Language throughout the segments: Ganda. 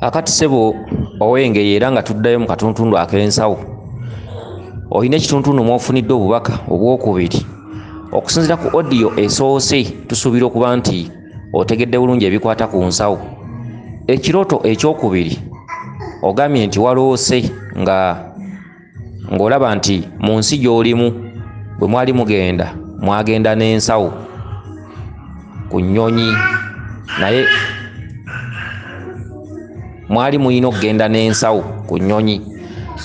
Akati sebo owengeye era nga tuddayo mu katuntundu ak'ensawo. Olina ekituntundu mw'ofunidde obubaka obwokubiri. Okusinziira ku audio esoose tusuubira okuba nti otegedde bulungi ebikwata ku nsawo. Ekirooto ekyokubiri ogambye nti waloose ng'olaba nti mu nsi gy'olimu bwe mwali mwagenda n'ensawo ku nnyonyi, naye mwali mulina okugenda n'ensawo ku nnyonyi.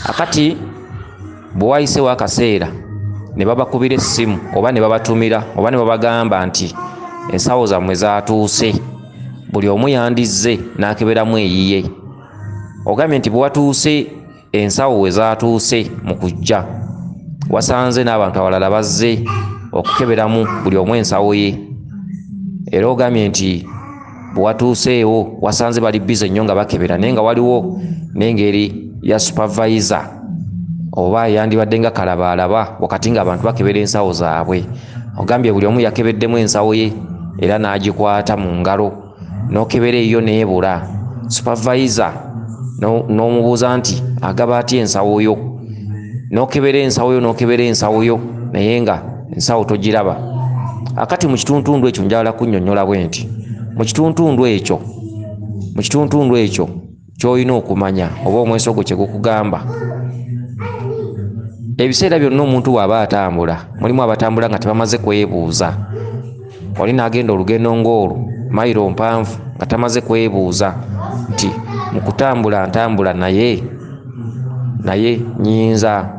Akati bwe wayisewo akaseera ne babakubira essimu oba ne babatumira oba ne babagamba nti ensawo zammwe zaatuuse, buli omu yandizze n'akeberamu eyiye. Ogambye nti bwe watuuse ensawo we zaatuuse mu kujja, wasanze n'abantu abalala bazze okukeberamu buli omu ensawo ye. Era ogambye nti bwe watuuseewo wasanze bali bize nnyo nga bakebera, naye nga waliwo n'engeri ya supervisor oba yandibadde nga kalabaalaba wakati ng'abantu bakebera ensawo zaabwe. Ogambye buli omu yakebeddemu ensawo ye era n'agikwata mu ngalo, n'okebera eyo n'ebula. Supervisor n'omubuuza nti agaba atya ensawo yo, n'okebera ensawo yo naye nga ensawo togiraba. Akati mu kituntundu ekyo njagala kunnyonnyola bwe nti mu kituntundu ekyo ky'olina okumanya oba omweso gwo kye gukugamba, ebiseera byonna omuntu bw'aba atambula, mulimu abatambula nga tebamaze kwebuuza. Oli n'agenda olugendo ng'olwo mayiro mpanvu nga tamaze kwebuuza nti mu kutambula ntambula naye nnyinza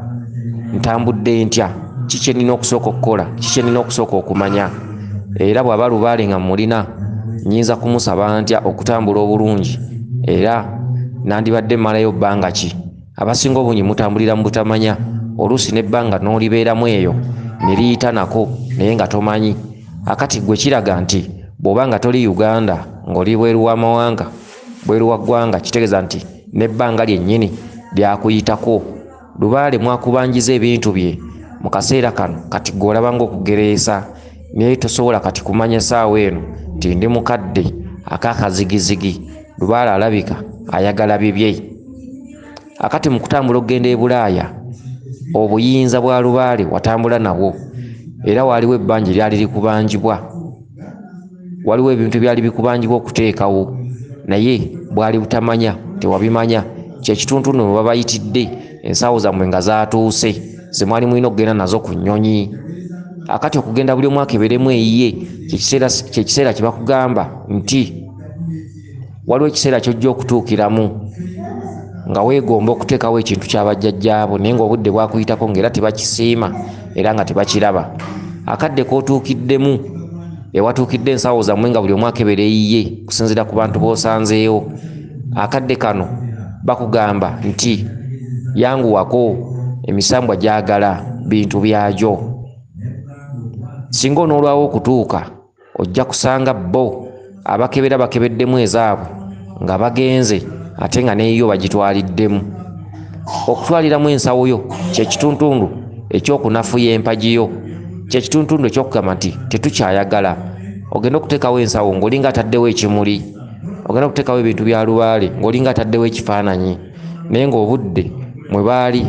ntambudde ntya, ki kye nnina okusooka okukola, ki kye nnina okusooka okumanya, era bw'aba lubaale nga mulina nnyinza kumusaba ntya okutambula obulungi, era nandibadde mmalayo bbanga ki. Abasinga obungi mutambulira mu butamanya, oluusi n'ebbanga n'olibeeramu eyo ne liyita nako naye nga tomanyi. Akati gwe kiraga nti bw'oba nga toli Uganda ng'oli bweru w'amawanga, bweru wa ggwanga, kitegeeza nti n'ebbanga lyennyini lyakuyitako. Lubaale mwakubanjiza ebintu bye mu kaseera kano, kati gw'olaba ng'okugereesa, naye tosobola kati kumanya essaawa eno nti ndi mukadde akaakazigizigi. Lubaale alabika ayagala bibye. Akati mu kutambula okugenda e Bulaaya, obuyinza bwa lubaale watambula nawo, era waliwo ebbanja lyali likubanjibwa, waliwo ebintu byali bikubanjibwa okuteekawo, naye bwali butamanya, tewabimanya. Kyekituntundu mwe babayitidde ensawo zammwe nga zaatuuse, ze mwali mulina okugenda nazo ku nnyonyi. Akati okugenda buli omu akeberemu eyiye, kyekiseera kye bakugamba nti waliwo ekiseera ky'ojja okutuukiramu nga weegomba okuteekawo ekintu ky'abajjajjaabo, naye ng'obudde bwakuyitako ng'era tebakisiima era nga tebakiraba. Akadde k'otuukiddemu, ewatuukidde ensawo zammwe nga buli omu akebera eyiye kusinziira ku bantu b'osanzeewo, akadde kano bakugamba nti yanguwako, emisambwa gyagala bintu byagyo. Singa onoolwawo okutuuka, ojja kusanga bo abakebera bakebeddemu ezaabwe nga bagenze ate nga neeyo bagitwaliddemu. Okutwaliramu ensawo yo kyekituntundu ekyokunafuya empagi yo, kyekituntundu ekyokugamba nti tetukyayagala. Ogenda okuteekawo ensawo ng'olinga ataddewo ekimuli, ogenda okuteekawo ebintu bya lubaale ng'olinga ataddewo ekifaananyi, naye ng'obudde mwe baali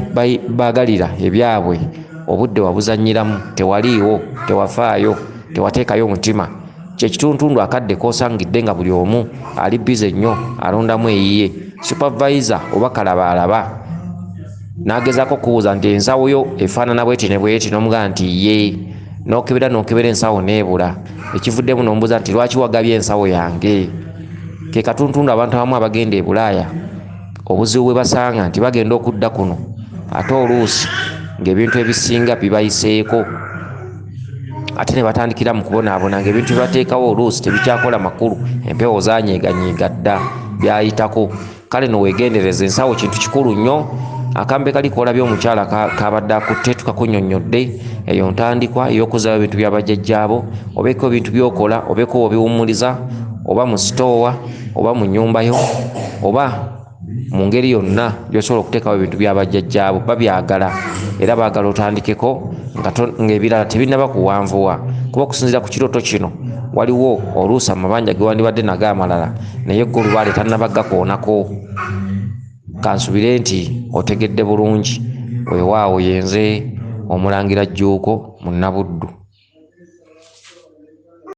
baagalira ebyabwe, obudde wabuzannyiramu, tewaliiwo, tewafaayo, tewateekayo mutima. Kyekituntundu akadde k'osangidde nga buli omu ali bize nnyo alondamu eyiye. Supervisor oba kalabaalaba n'agezaako okubuuza nti ensawo yo efaanana bweti ne bweti, n'omugamba nti ye, n'okebera ensawo n'ebula. Ekivuddemu n'omubuuza nti lwaki wagabye ensawo yange? Ke katuntundu abantu abamu abagenda e Bulaaya obuzibu bwe basanga nti bagenda okudda kuno ate oluusi ng'ebintu ebisinga bibayiseeko, ate ne batandikira mu kubonaabona ng'ebintu bye bateekawo oluusi tebikyakola makulu, empewo zaanyiiganyiiga dda, byayitako. Kale no weegendereza, ensawo kintu kikulu nnyo. Akambe kali koolabye omukyala kabadde akutte tukakunnyonnyodde, eyo ntandikwa ey'okuzaayo ebintu by'abajjajjaabo, obeeko ebintu by'okola, obeeko obiwummuliza, oba mu sitoowa oba mu nnyumba yo oba mu ngeri yonna gy'osobola okuteekawo ebintu by'abajjajjaabo. Babyagala era baagala otandikeko ng'ebirala tebinnaba kuwanvuwa. kuba okusinziira ku kirooto kino waliwo oluusi amabanja ge wandibadde nago amalala naye gwe Lubaale tannabagakoonako. Kansubire nti otegedde bulungi. Weewaawo yenze Omulangira Jjuuko mu Nnabuddu.